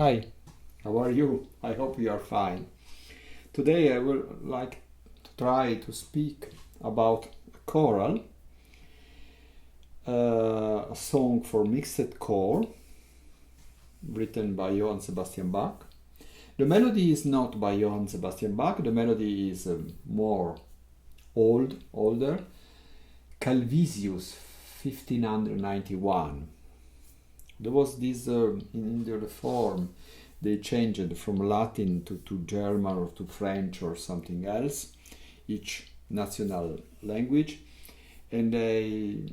Hi, how are you? I hope you are fine. Today I would like to try to speak about a choral, a song for mixed chord, written by Johann Sebastian Bach. The melody is not by Johann Sebastian Bach, the melody is more older, Calvisius 1591. There was this, in the reform, they changed from Latin to German or to French or something else, each national language, and they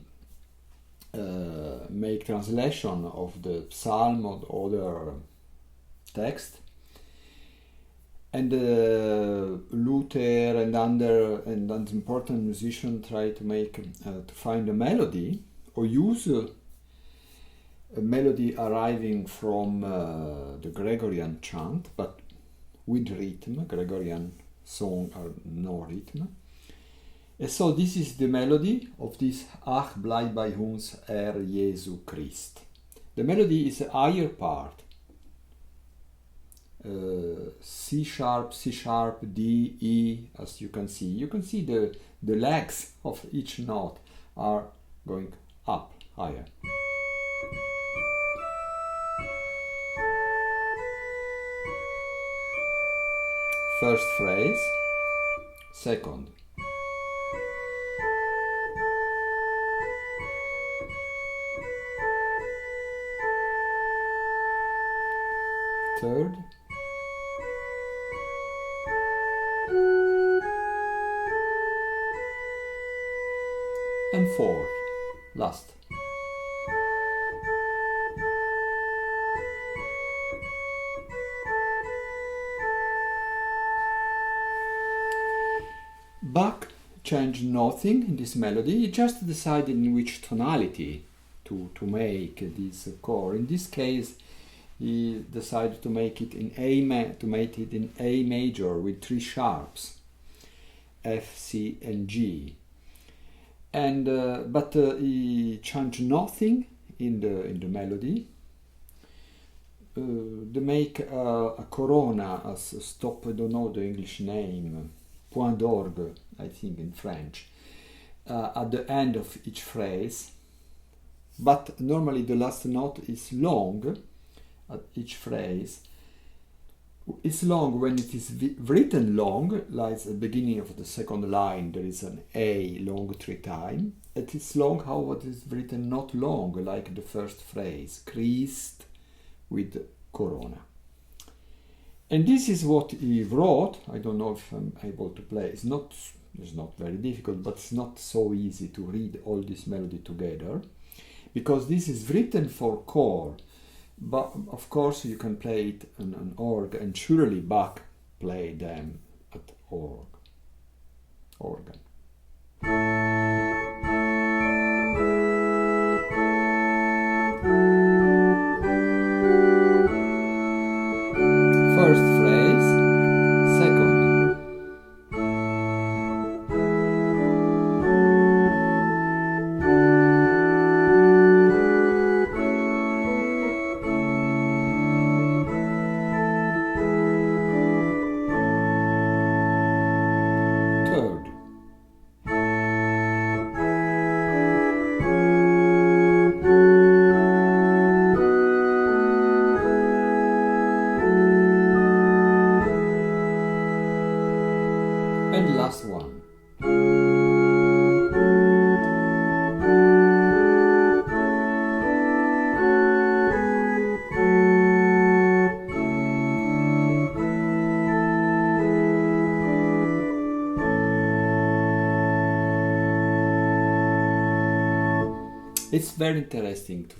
make translation of the psalm or other text. And Luther and other important musicians try to make to find a melody or use a melody arriving from the Gregorian chant, but with rhythm. Gregorian song are no rhythm. And so this is the melody of this Ach, bleib bei uns, Herr Jesus Christ. The melody is a higher part. C sharp, D, E, as you can see. You can see the legs of each note are going up, higher. First phrase, second. Third. And fourth, last. Bach changed nothing in this melody, he just decided in which tonality to make this chord. In this case, he decided to make it in A major with three sharps, F, C, and G. And but he changed nothing in the melody. They make a corona as a stop. I don't know the English name. Point d'orgue, I think in French, at the end of each phrase, but normally the last note is long at each phrase. It's long when it is written long, like at the beginning of the second line there is an A long 3 times. It is long how it is written not long, like the first phrase, Christ with corona. And this is what he wrote. I don't know if I'm able to play. It's not very difficult, but it's not so easy to read all this melody together, because this is written for chord. But of course you can play it on an organ, and surely Bach played them at organ. First phrase, second. Third. And last one. It's very interesting to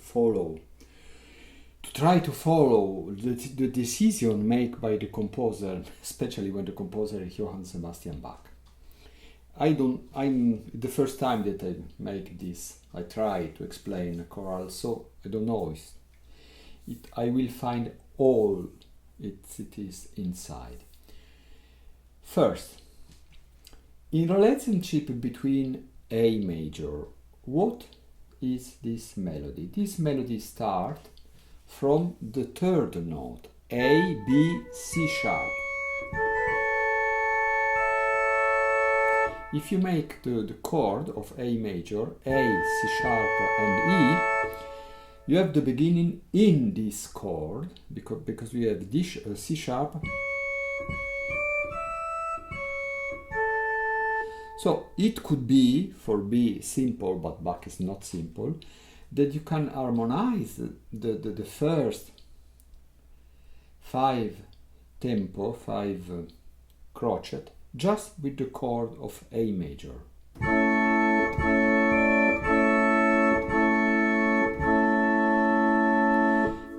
try to follow the decision made by the composer, especially when the composer is Johann Sebastian Bach. I'm the first time that I make this. I try to explain a choral, so I don't know if I will find all it is inside. First, in relationship between A major, what is this melody? This melody starts from the third note, A, B, C sharp. If you make the chord of A major, A, C sharp and E, you have the beginning in this chord, because we have this C sharp. So it could be, for B, simple, but Bach is not simple, that you can harmonize the first 5 tempo, 5 crotchet, just with the chord of A major.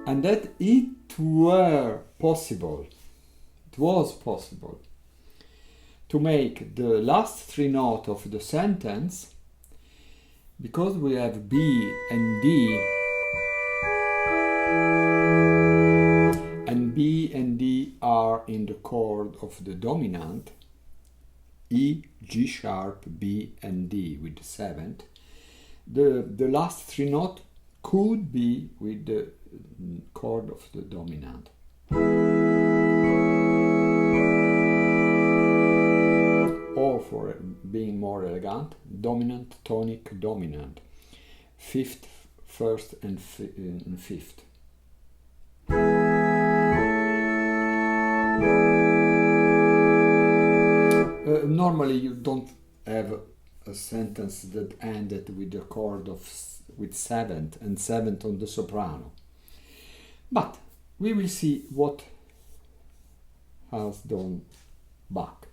And that it was possible to make the last 3 notes of the sentence, because we have B and D, and B and D are in the chord of the dominant, E, G sharp, B and D with the 7th. The last 3 notes could be with the chord of the dominant. Or, for being more elegant, dominant, tonic, dominant. 5th, 1st and 5th. Normally you don't have a sentence that ended with the chord with 7th and 7th on the soprano. But we will see what has done Bach.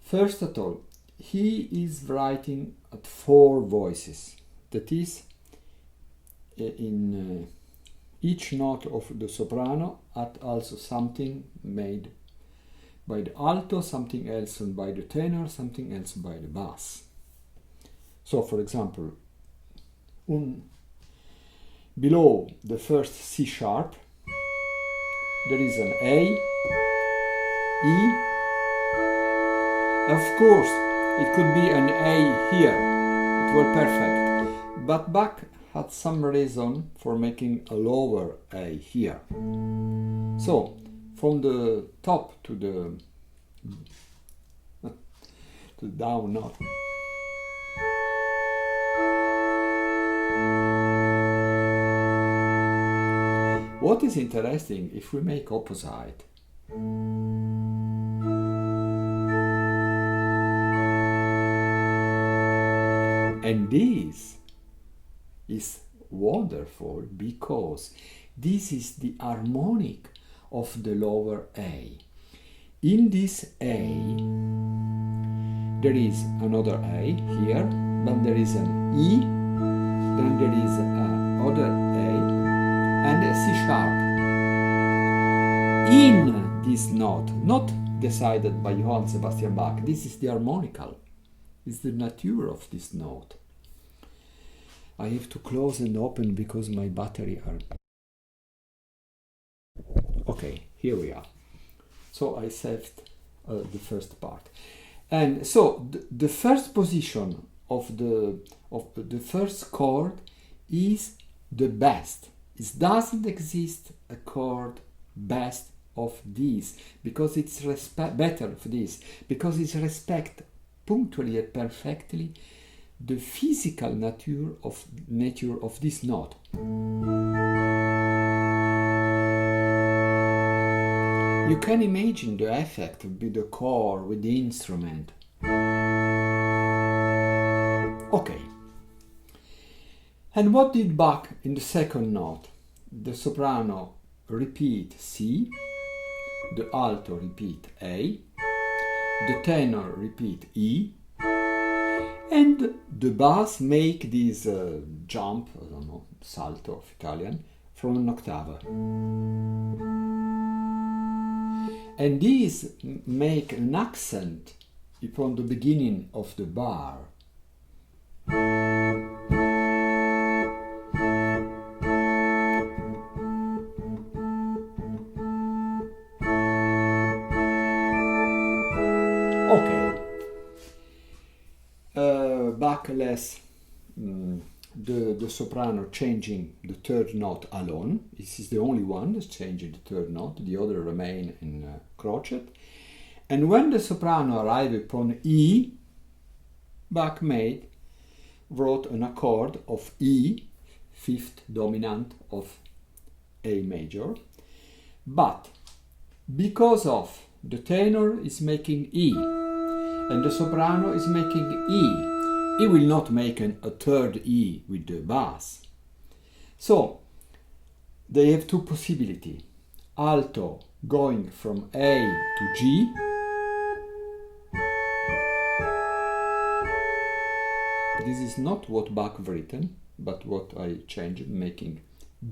First of all, he is writing at 4 voices. That is, in each note of the soprano at also something made by the alto, something else by the tenor, something else by the bass. So, for example, below the first C sharp, there is an A, E. Of course, it could be an A here. It was perfect. But Bach had some reason for making a lower A here. So, from the top to the down note. What is interesting, if we make opposite, and this is wonderful because this is the harmonic of the lower A. In this A, there is another A here, but there is an E, then there is another A, and a C sharp. In this note, not decided by Johann Sebastian Bach, this is the harmonical, it's the nature of this note. I have to close and open because my battery are... Okay, here we are. So I saved the first part. And so the first position of the first chord is the best. It doesn't exist a chord best of this, because it's better for this, because it respects punctually and perfectly the physical nature of this note. You can imagine the effect with the chord, with the instrument. Okay. And what did Bach in the second note? The soprano repeat C, the alto repeat A, the tenor repeat E, and the bass make this jump, I don't know, salto of Italian, from an octave. And these make an accent upon the beginning of the bar. Okay. Bach lets the soprano changing the third note alone. This is the only one that's changing the third note. The other remain in crochet. And when the soprano arrived upon E, Bach wrote an accord of E, fifth dominant of A major. But because of the tenor is making E and the soprano is making E, he will not make a third E with the bass. So they have two possibilities. Alto going from A to G, this is not what Bach written, but what I changed, making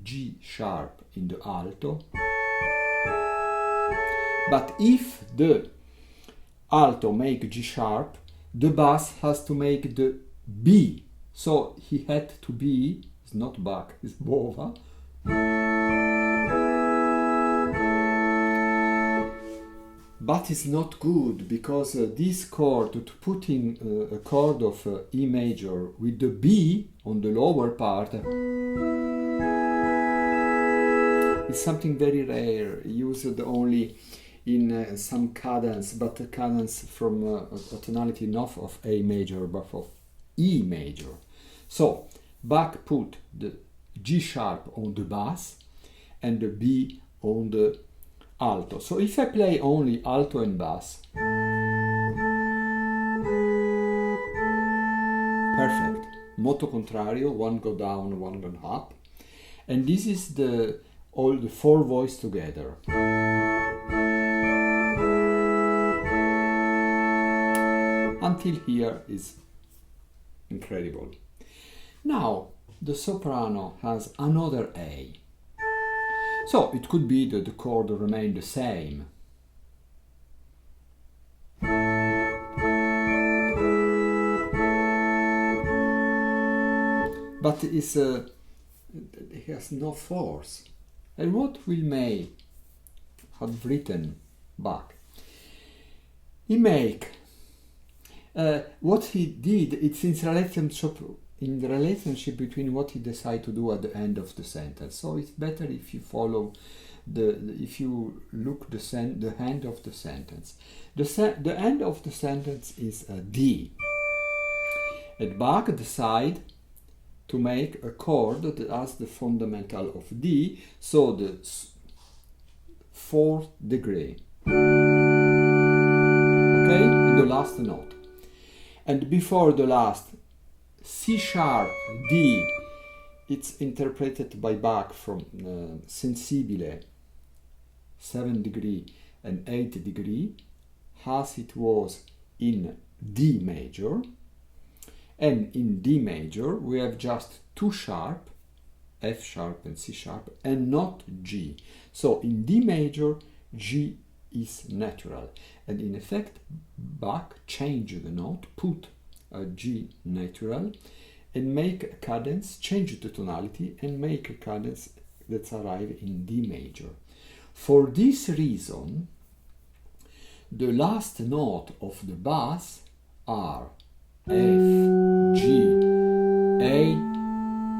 G sharp in the alto. But if the alto make G sharp, the bass has to make the B. So he had to be, it's not Bach, it's Bova. But it's not good, because this chord, to put in a chord of E major with the B on the lower part, is something very rare, used only in some cadence, but a cadence from a tonality not of A major, but of E major. So Bach put the G sharp on the bass and the B on the alto. So if I play only alto and bass, perfect. Moto contrario, one go down, one go up. And this is all the four voices together. Until here is incredible. Now the soprano has another A. So it could be that the chord remain the same. But it has no force. And what will May have written Bach? He make what he did, it's in the relationship between what he decided to do at the end of the sentence. So it's better if you follow if you look the end of the sentence. The end of the sentence is a D. And Bach decide to make a chord that has the fundamental of D, so the fourth degree. Okay, in the last note. And before the last, C sharp, D, it's interpreted by Bach from sensibile, 7 degree and 8 degree, as it was in D major. And in D major, we have just 2 sharp, F sharp and C sharp, and not G. So in D major, G is natural. And in effect, Bach changed the note, put a G natural, and make a cadence, change the tonality, and make a cadence that arrives in D major. For this reason, the last note of the bass are F, G, A,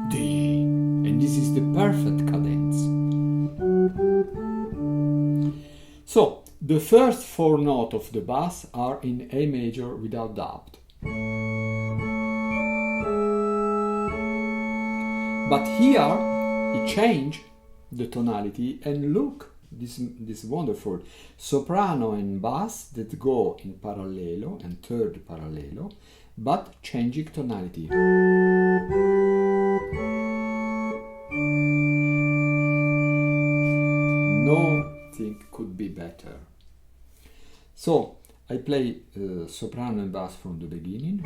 D. And this is the perfect cadence. So, the first 4 notes of the bass are in A major without doubt. But here, he changed the tonality, and look, this wonderful soprano and bass that go in parallelo and third parallelo, but changing tonality. Nothing could be better. So I play soprano and bass from the beginning.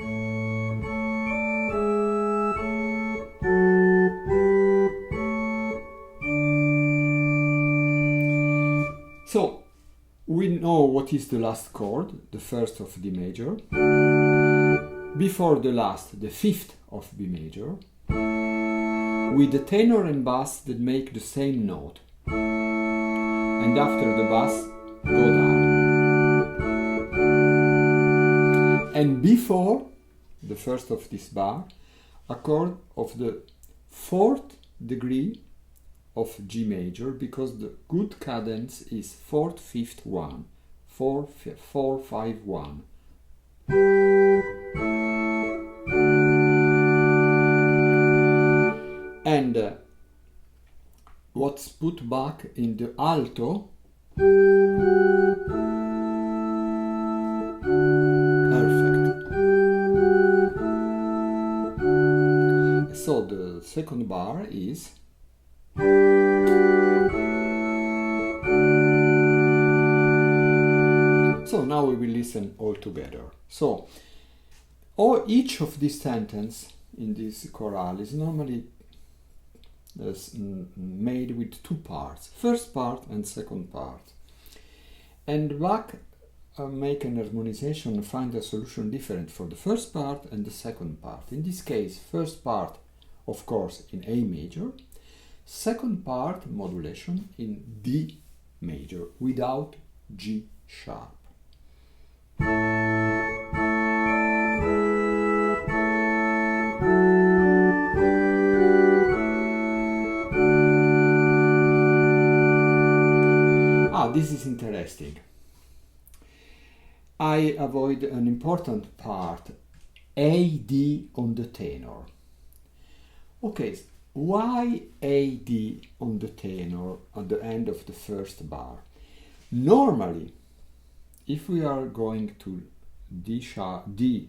So we know what is the last chord, the first of D major. Before the last, the 5th of B major, with the tenor and bass that make the same note. And after the bass, go down. And before the first of this bar a chord of the 4th degree of G major, because the good cadence is 4th, 5th, 1, 4, 4, 5, 1. And what's put back in the alto, perfect. So the second bar is so now we will listen all together. So each of these sentences in this choral is normally made with 2 parts, first part and second part. And Bach make an harmonization and find a solution different for the first part and the second part. In this case, first part, of course, in A major, second part, modulation, in D major, without G sharp. This is interesting. I avoid an important part, AD on the tenor. Okay, why AD on the tenor at the end of the first bar? Normally, if we are going to D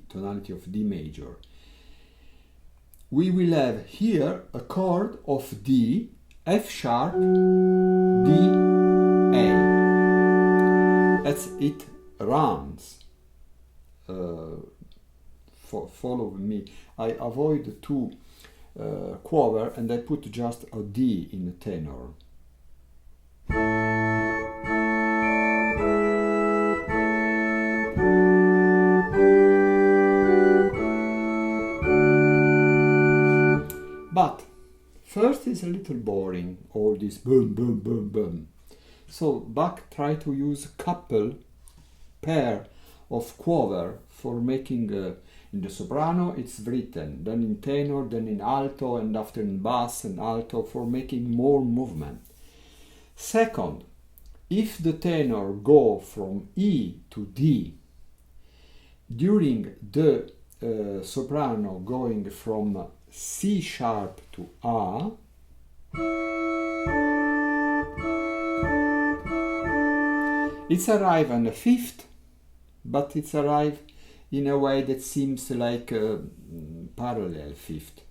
tonality of D major, we will have here a chord of D, F sharp, D, A. As it runs. Follow me. I avoid 2 quaver and I put just a D in the tenor. But first is a little boring, all this boom, boom, boom, boom. So Bach tried to use couple, pair of quaver for making, in the soprano it's written, then in tenor, then in alto, and after in bass and alto, for making more movement. Second, if the tenor go from E to D, during the soprano going from C sharp to A, it's arrived on the 5th, but it's arrived in a way that seems like a parallel 5th.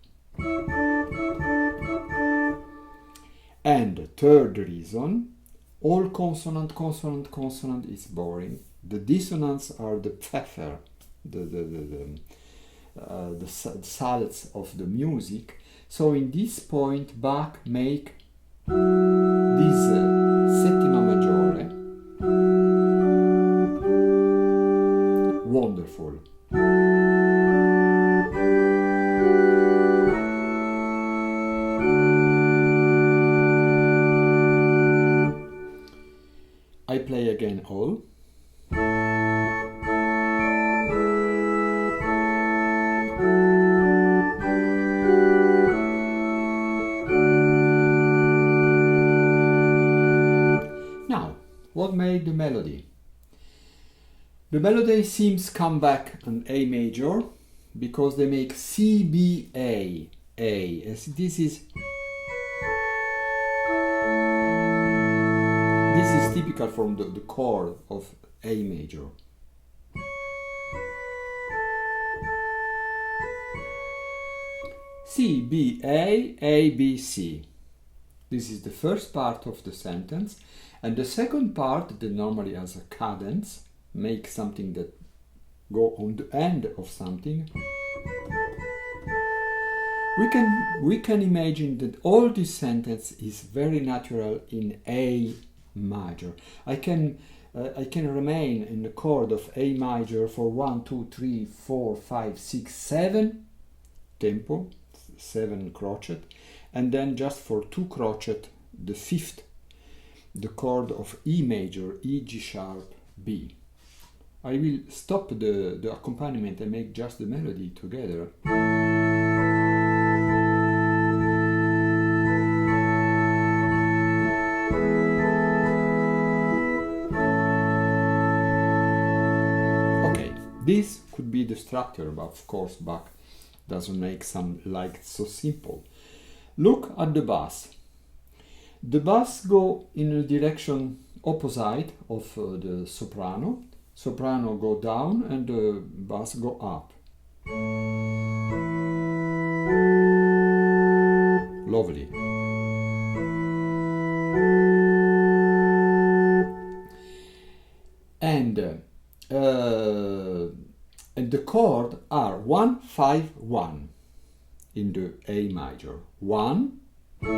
And the third reason, all consonant is boring. The dissonants are the pfeffer, the salts of the music. So in this point, Bach make this settima maggiore wonderful. I play again all. Now, what made the melody? The melody seems come back on A major because they make C, B, A, A. As this is typical from the chord of A major. C, B, A, B, C. This is the first part of the sentence, and the second part that normally has a cadence, make something that go on the end of something. We can imagine that all this sentence is very natural in A major. I can remain in the chord of A major for 1, 2, 3, 4, 5, 6, 7 tempo, 7 crochet, and then just for 2 crochet the 5th, the chord of E major, E, G sharp, B. I will stop the accompaniment and make just the melody together. This could be the structure, but of course Bach doesn't make some like so simple. Look at the bass. The bass go in a direction opposite of the soprano. Soprano go down and the bass go up. Lovely. And the chord are 1, 5, 1 in the A major. 1, 5,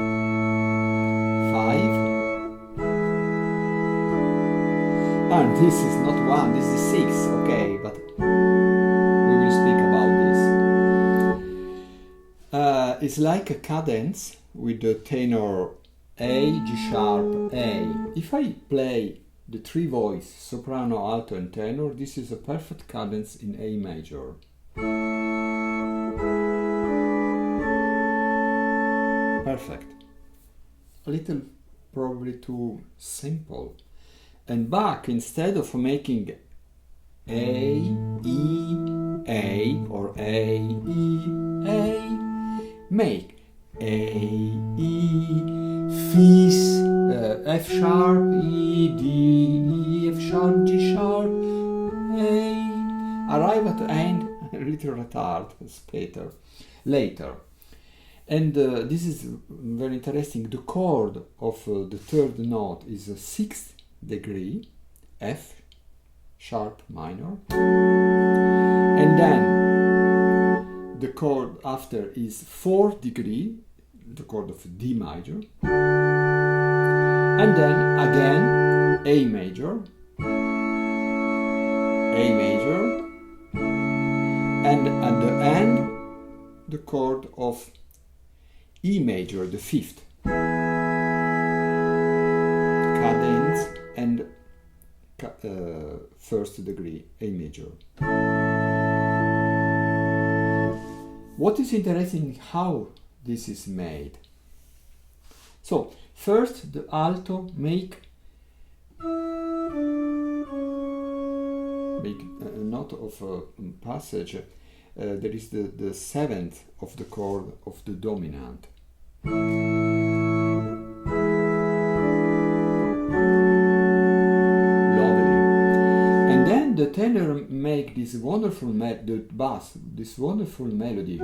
and this is not 1, this is 6, okay, but we will speak about this. It's like a cadence with the tenor A, G sharp, A. If I play the three voice, soprano, alto and tenor, this is a perfect cadence in A major. Perfect. A little probably too simple. And Bach, instead of making A, E, A or A, E, A, make A, E, fis, F sharp, E, D, E, F sharp, G sharp, A. Arrive at the end, a little retard, later. And this is very interesting. The chord of the third note is a 6th degree, F sharp minor. And then the chord after is 4th degree, the chord of D major. And then again A major, and at the end the chord of E major, the 5th. Cadence and 1st degree, A major. What is interesting how this is made. So, first the alto make a note of a passage. There is the 7th of the chord of the dominant. Lovely. And then the tenor make this wonderful the bass, this wonderful melody.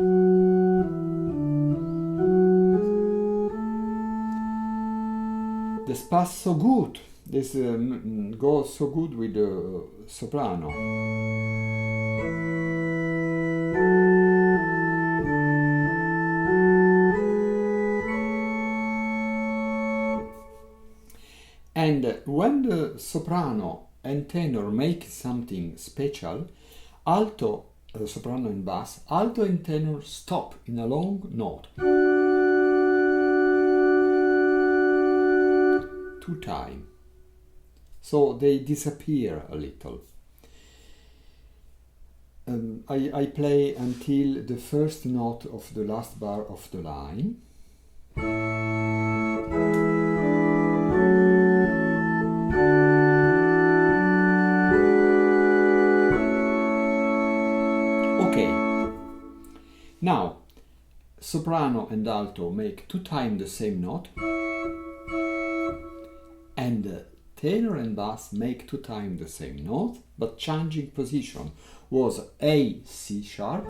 This pass so good. This goes so good with the soprano. And when the soprano and tenor make something special, alto, soprano and bass, alto and tenor stop in a long note. 2 times. So they disappear a little. I play until the first note of the last bar of the line. Okay. Now, soprano and alto make 2 times the same note. And tenor and bass make 2 times the same note, but changing position was A, C sharp,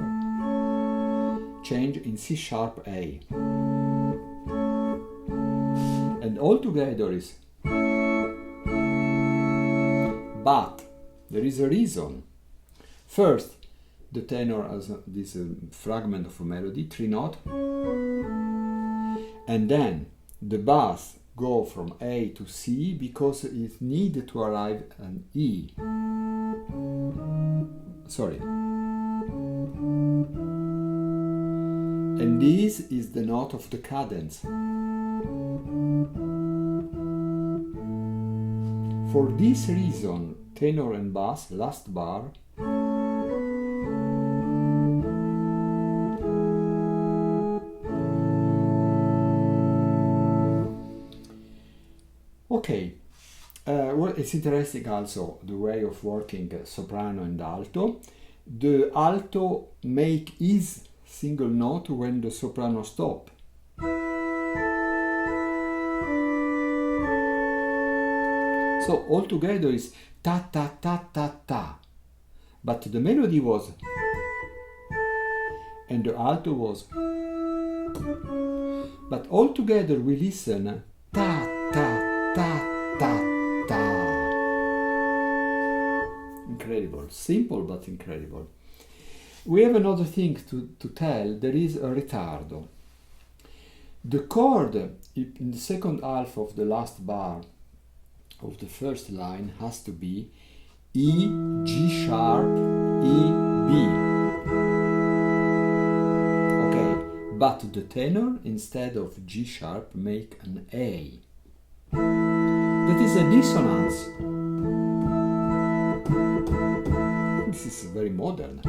change in C sharp, A. And all together is. But there is a reason. First, the tenor has this fragment of a melody, 3 notes, and then the bass go from A to C because it needed to arrive an E. Sorry. And this is the note of the cadence. For this reason, tenor and bass, last bar, okay, well, it's interesting also the way of working soprano and alto. the alto make his single note when the soprano stop. So altogether is ta ta ta ta ta, but the melody was, and the alto was, but altogether we listen ta ta ta ta ta. Incredible, simple but incredible. We have another thing to tell. There is a ritardo. The chord in the second half of the last bar of the first line has to be E, G sharp, E, B. Okay, but the tenor instead of G sharp make an A. That is a dissonance. This is very modern.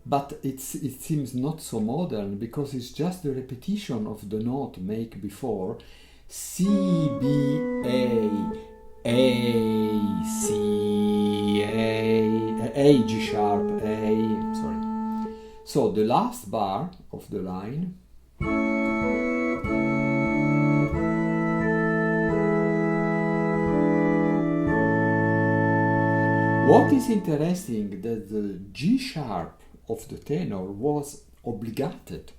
But it seems not so modern because it's just the repetition of the note make before C, B, A, C, A, G sharp, A, sorry. So the last bar of the line what is interesting that the G sharp of the tenor was obligated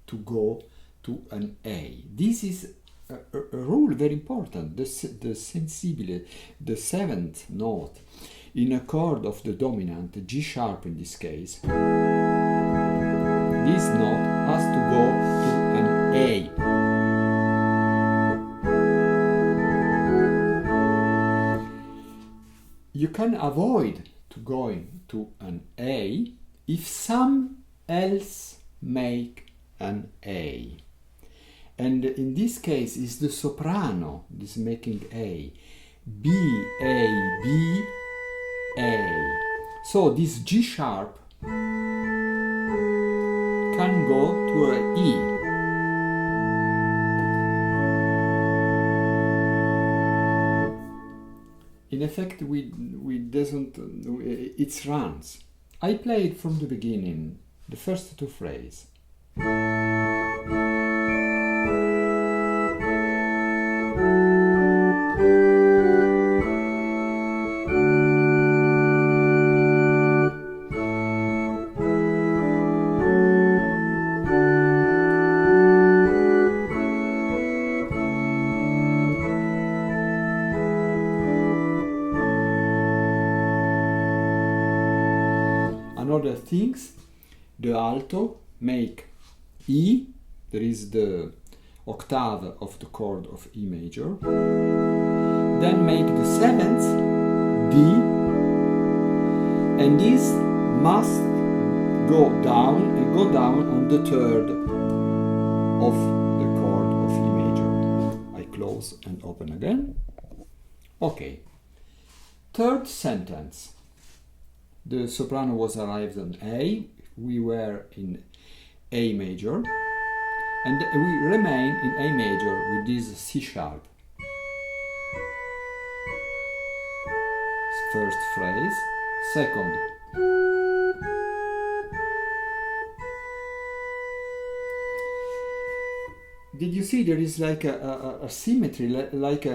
to go to an A. This is a rule very important. The sensibile, the seventh note in a chord of the dominant, G sharp in this case, this note has to go to an A. You can avoid to going to an A if some else make an A. And in this case is the soprano is making A. B, A, B, A. So this G sharp can go to an E. In effect, we doesn't, it runs. I played from the beginning, the first two phrases. Another things, the alto make E, there is the octave of the chord of E major, then make the seventh D, and this must go down on the third of the chord of E major. I close and open again. Okay. Third sentence. The soprano was arrived on A, we were in A major, and we remain in A major with this C sharp. First phrase. Second. Did you see there is like a symmetry, like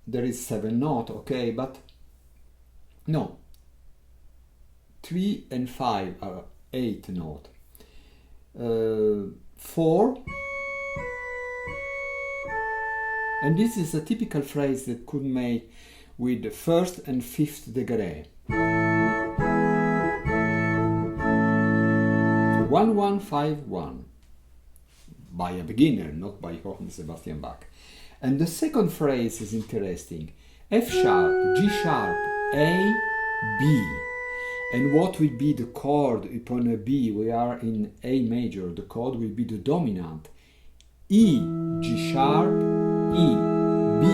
there is 7 note, okay, but no. 3 and 5 are 8 note. 4, and this is a typical phrase that could make with the first and fifth degree. 1-1-5-1 by a beginner, not by Johann Sebastian Bach. And the second phrase is interesting. F sharp, G sharp, A, B. And what will be the chord upon a B? We are in A major. The chord will be the dominant. E, G sharp, E, B.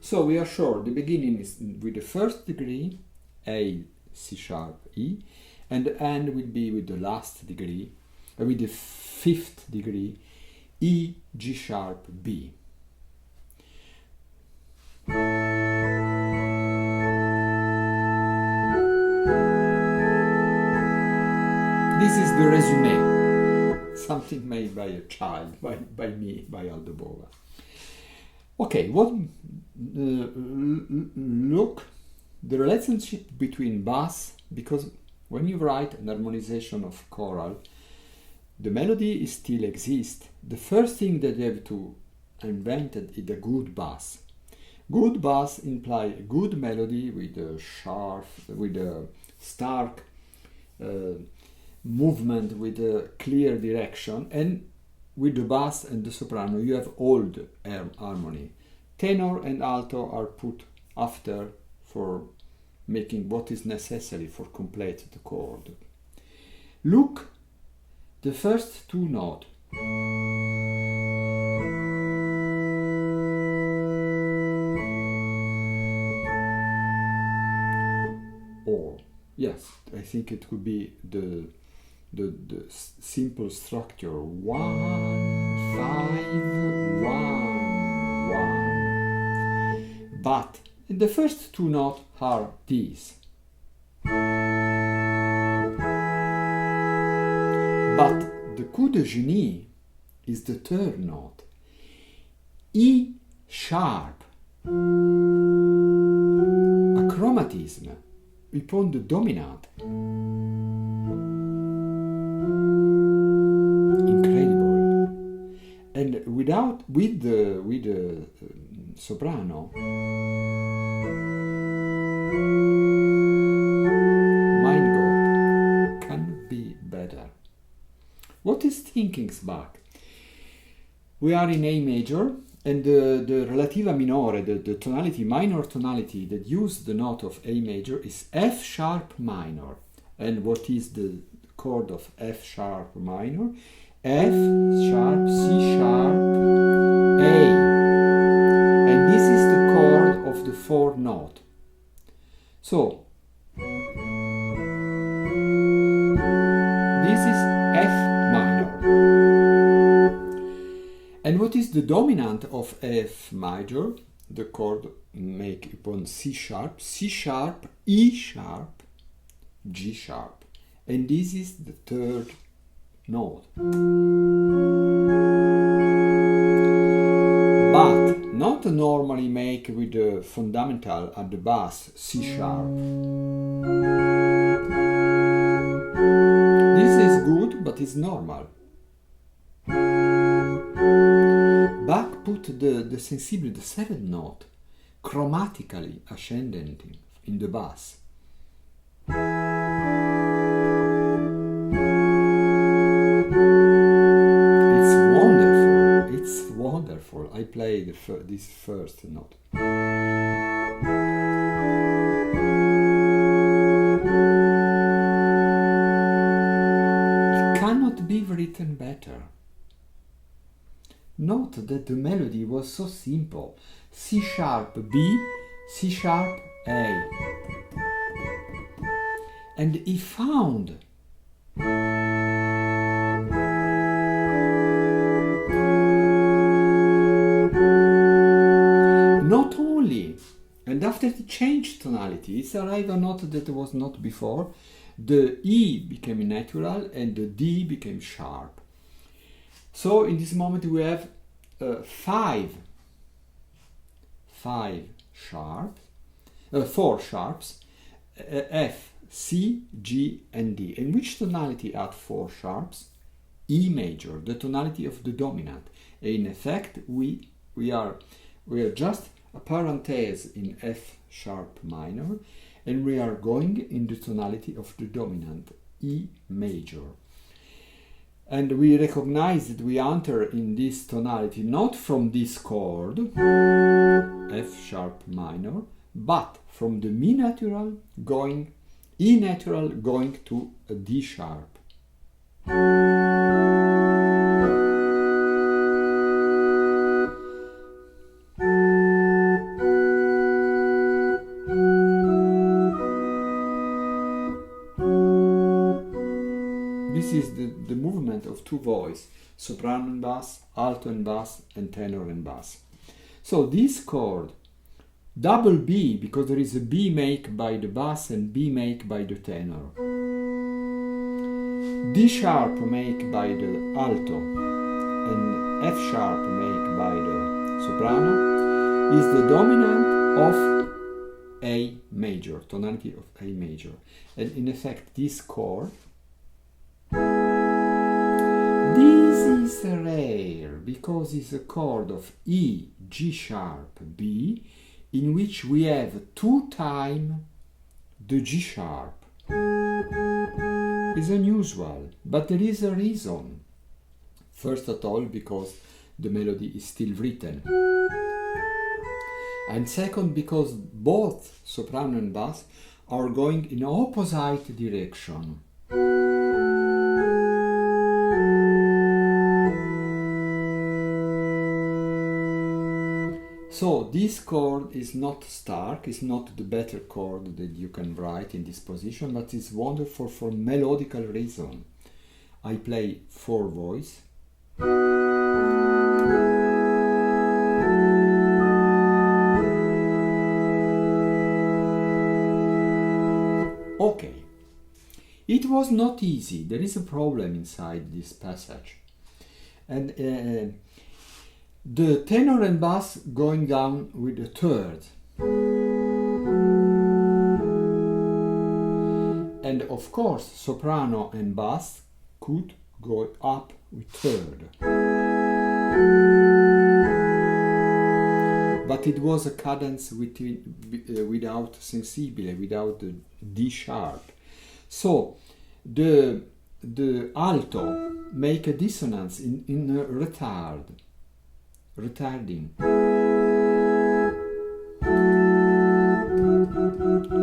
So we are sure the beginning is with the first degree, A, C sharp, E, and the end will be with the last degree, with the fifth degree, E, G sharp, B. the resume, something made by a child, by me, by Aldo Bova. Okay, look, the relationship between bass, because when you write an harmonization of choral, the melody still exists. The first thing that you have to invent is a good bass. Good bass imply a good melody with a sharp, with a stark movement, with a clear direction, and with the bass and the soprano you have all the harmony. Tenor and alto are put after for making what is necessary for complete the chord. Look, the first two notes. Or, yes, I think it could be the simple structure 1, 5, 1, 1. But the first two notes are these. But the coup de génie is the third note. E sharp. A chromatism upon the dominant. Incredible. And with the soprano, mein Gott, can be better. What is thinking Bach? We are in A major, and the relativa minore, the tonality, minor tonality that use the note of A major is F sharp minor. And what is the chord of F sharp minor? F sharp, C sharp, A. And this is the chord of the fourth note. So, this is F minor. And what is the dominant of F major? The chord make upon C sharp, E sharp, G sharp. And this is the third note. But not normally make with the fundamental at the bass C sharp. This is good, but it's normal. Bach put the sensible, the seventh note, chromatically ascendant in the bass. It's wonderful. I play this first note. It cannot be written better. Note that the melody was so simple. C sharp B, C sharp A. And he found not only, and after the changed tonality, it's arrived a note that was not before, the E became natural and the D became sharp. So in this moment we have four sharps, F, C, G and D. And which tonality had four sharps? E major, the tonality of the dominant. In effect, we are just a parenthesis in F sharp minor, and we are going in the tonality of the dominant, E major. And we recognize that we enter in this tonality not from this chord, F sharp minor, but from the Mi natural going, E natural going to a D sharp. This is the movement of two voices, soprano and bass, alto and bass, and tenor and bass. So this chord, double B, because there is a B make by the bass and B make by the tenor. D sharp made by the alto and F sharp made by the soprano is the dominant of A major, tonality of A major. And in effect, this chord, this is rare because it's a chord of E, G sharp, B, in which we have 2 times the G sharp. It's unusual, but there is a reason. First of all, because the melody is still written. And second, because both soprano and bass are going in opposite direction. So this chord is not stark, it's not the better chord that you can write in this position, but it's wonderful for melodical reason. I play 4 voice. Okay. It was not easy. There is a problem inside this passage. And the tenor and bass going down with the third. And of course, soprano and bass could go up with third. But it was a cadence without sensibile, without the D sharp. So the alto make a dissonance in a retarding.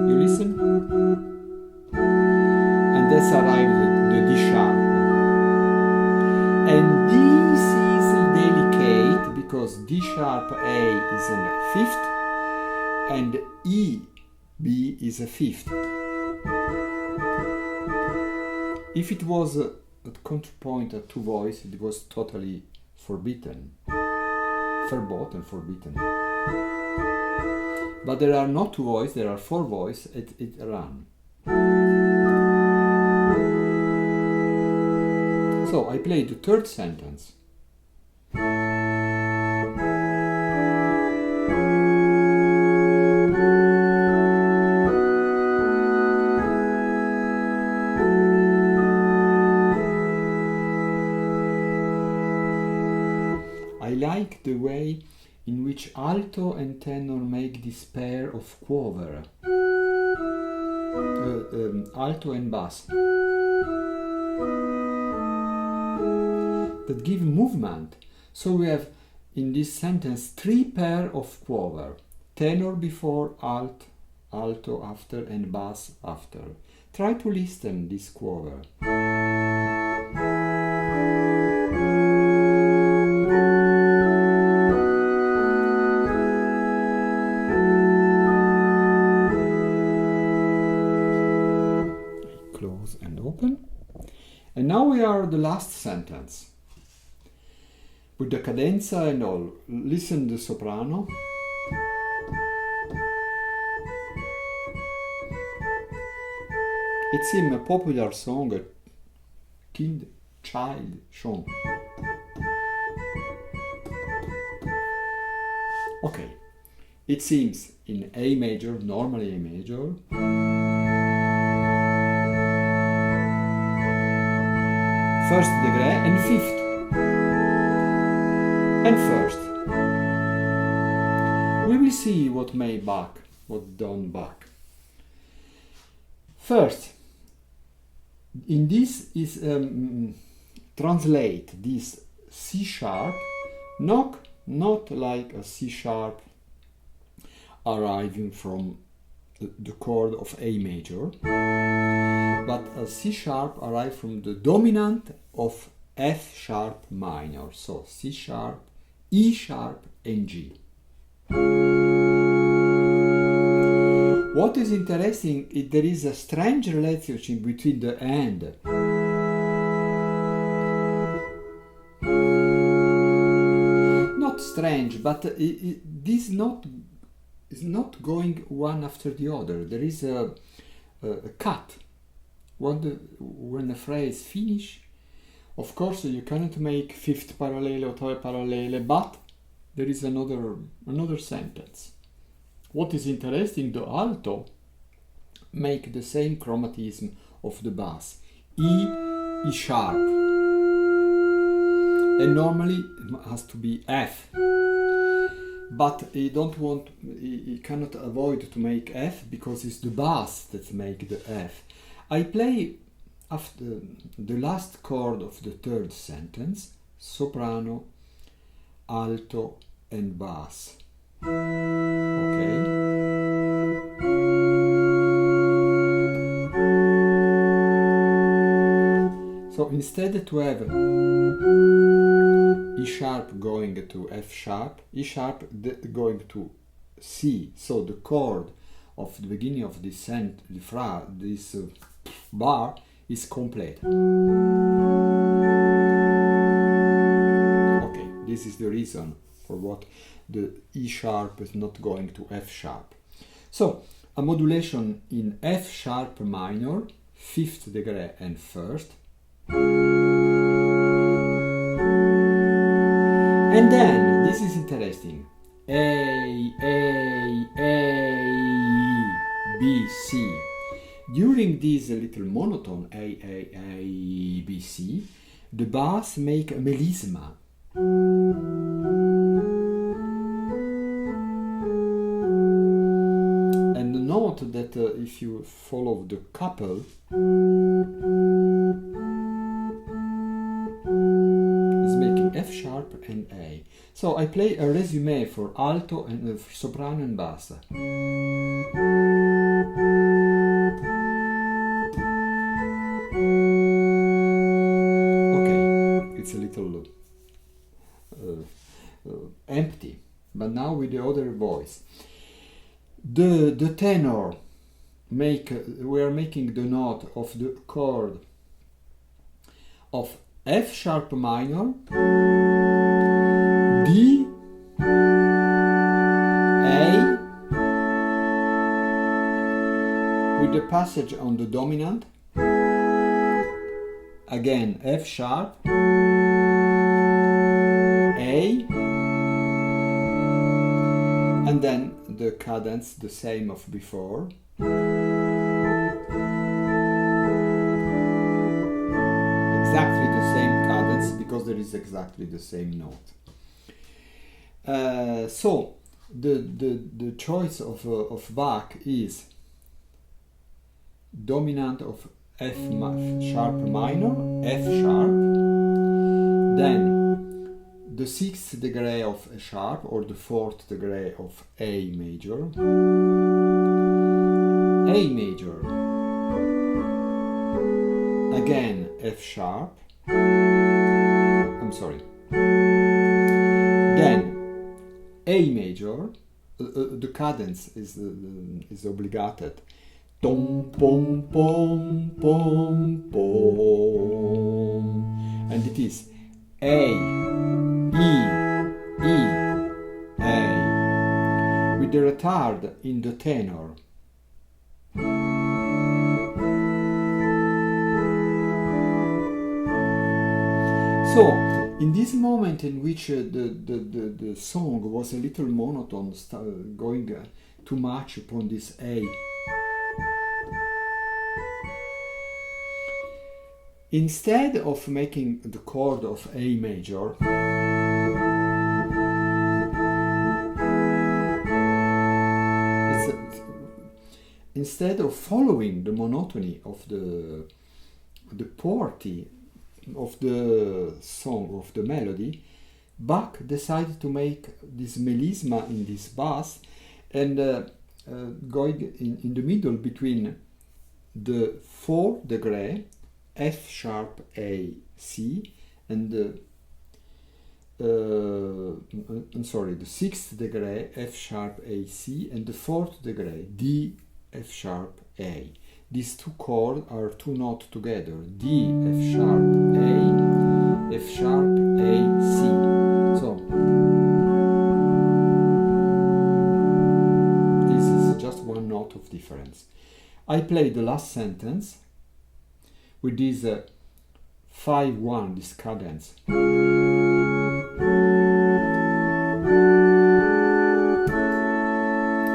You listen? And that's arrived the D sharp. And this is delicate because D sharp A is a 5th and E B is a 5th. If it was a counterpoint at 2 voice, it was totally forbidden. Verboten, forbidden. But there are not 2 voice, there are 4 voice, it ran. So I played the 3rd sentence. I like the way in which alto and tenor make this pair of quaver, alto and bass, that give movement. So we have in this sentence 3 pair of quaver, tenor before, alto after, and bass after. Try to listen this quaver. Close and open. And now we are the last sentence. With the cadenza and all. Listen the soprano. It's in a popular song, a child song. Okay, it seems in A major, normally A major. First degree and 5th. And 1st. We will see what made Bach, what done Bach. First, in this is translate this C sharp, not like a C sharp arriving from the chord of A major, but a C sharp arrive from the dominant of F sharp minor, so C sharp, E sharp and G. What is interesting is there is a strange relationship between the and. Not strange, but this is not going one after the other. There is a cut. when the phrase finish, of course you cannot make fifth parallele or third parallele, but there is another sentence. What is interesting, the alto make the same chromatism of the bass, E sharp, and normally it has to be F, but he cannot avoid to make F because it's the bass that make the F. I play after the last chord of the third sentence, soprano, alto and bass. Okay. So instead to have E sharp going to F sharp, E sharp going to C, so the chord of the beginning of this bar is complete. Okay, this is the reason for what the E sharp is not going to F sharp. So a modulation in F sharp minor, 5th degree and 1st. And then, this is interesting, A, B, C. During this little monotone A, B, C, the bass make a melisma. And note that if you follow the couple, F sharp and A. So I play a resume for alto and soprano and bass. Okay, it's a little empty, but now with the other voice. The tenor we are making the note of the chord of F sharp minor, D, A, with the passage on the dominant, again F sharp, A, and then the cadence the same of before. Exactly the same cadence because there is exactly the same note. So the choice of Bach is dominant of F sharp minor, F sharp, then the 6th degree of A sharp or the 4th degree of A major, again F sharp, then A major, the cadence is obligated, tom pom pom pom pom, and it is A, E, A, with the retard in the tenor. So, in this moment in which the song was a little monotone, going too much upon this A, instead of making the chord of A major, instead of following the monotony of the porty of the song, of the melody, Bach decided to make this melisma in this bass and going in the middle between the 4th degree F sharp A C and the 6th degree F sharp A C and the 4th degree D F sharp A. These two chords are two notes together, D F sharp A, F sharp A C. So this is just one note of difference. I play the last sentence with this 5-1, this cadence.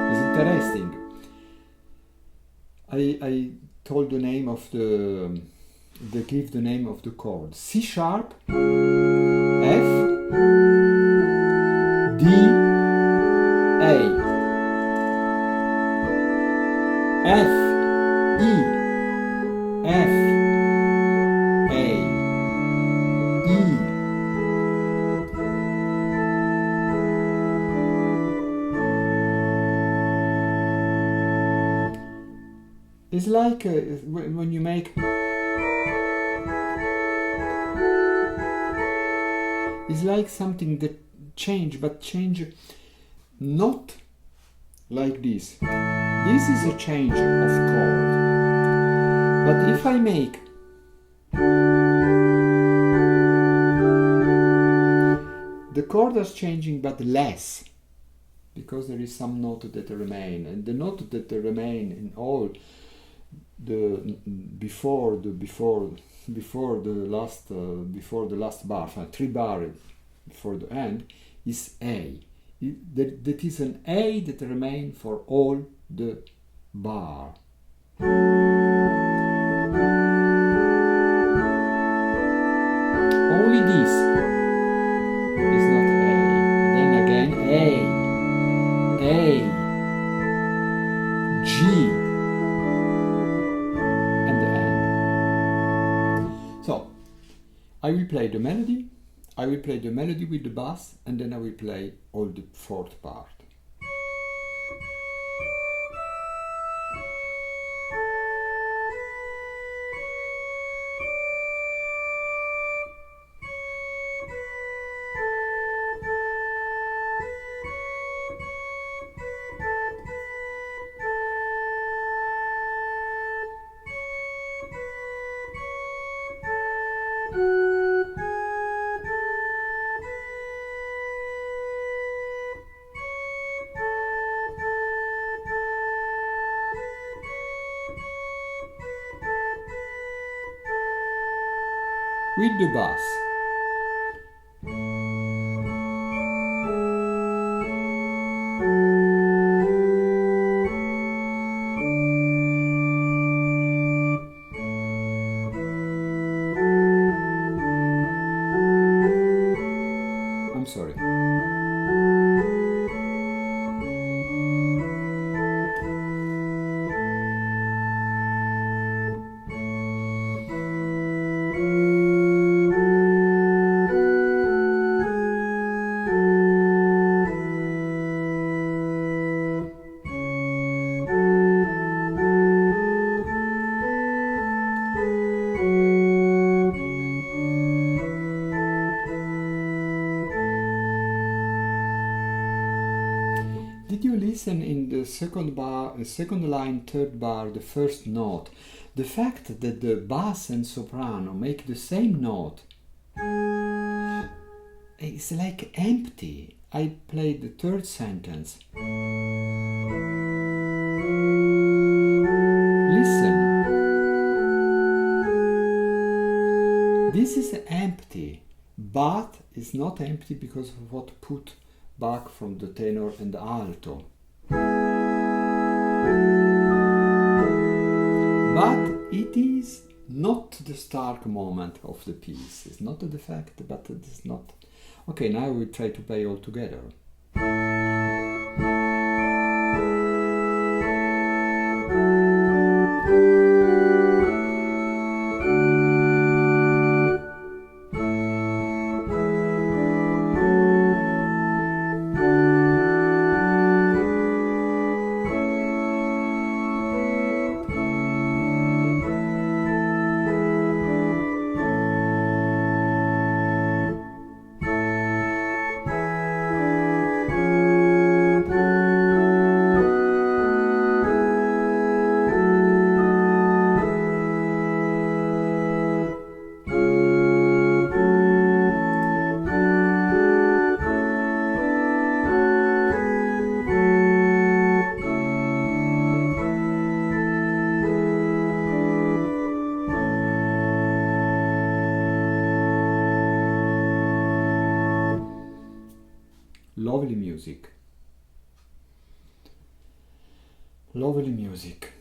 It's interesting. I told the name of give the name of the chord. C sharp, F, D, A, F, E, F, A, E. It's like when you make. It's like something that change, but change not like this. This is a change of chord. But if I make the chord is changing but less, because there is some note that remain, and the note that remain in all the before the last bar, 3 bars before the end, is A. That is an A that remain for all the bar. Only this is not A. Then again A, G, and the end. So I will play the melody. I will play the melody with the bass, and then I will play all the fourth part. With the bass. I'm sorry. Did you listen in the second bar, second line, third bar, the first note? The fact that the bass and soprano make the same note, it's like empty. I played the third sentence. Listen. This is empty, but it's not empty because of what put Bach from the tenor and the alto. But it is not the stark moment of the piece. It's not the fact, but it is not. Okay, now we try to play all together. lovely music. Lovely music.